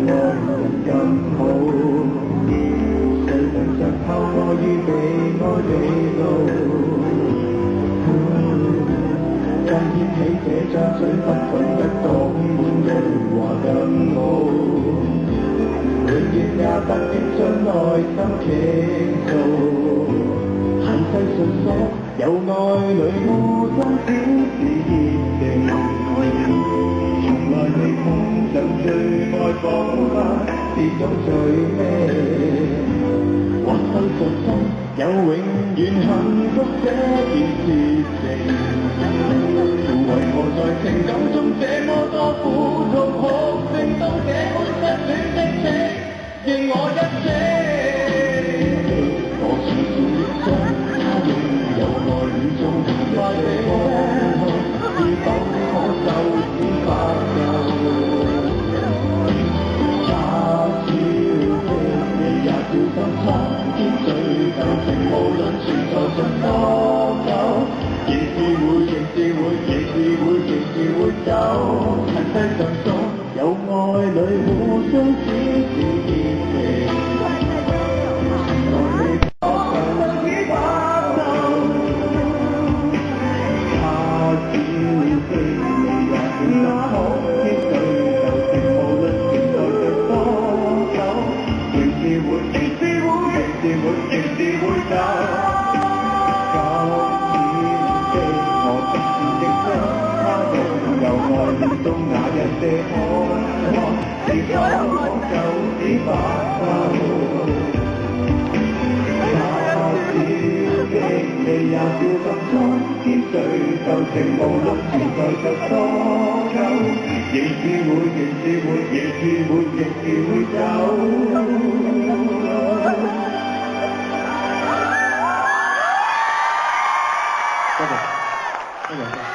愛人更好。世上上靠我於被愛地路。今天起這張嘴不懂得講滿句話更好。永遠也不必將內心傾訴。閒世述所有愛侶互相表示熱情。從來未碰上最愛彷彿是種罪名。或世俗中有永遠幸福這件事情。為何在情感中這麼多苦痛哭聲，當這般失戀的情，認我一聲。我似是逆風，他擁有愛與中的這可是否可就此發舊？他朝的你也小心蒼天最舊情，無論存在着多久。仍是會走，塵世上所有愛侶互相只是熱情。來未可曾只發愁，他只記你也小心可天對舊情，無論存在着多久，仍是會走。愛戀中那一些可愛，是否就此發生？他只記你也小心蒼天最舊情，無論存在着多久，仍是會走。多謝。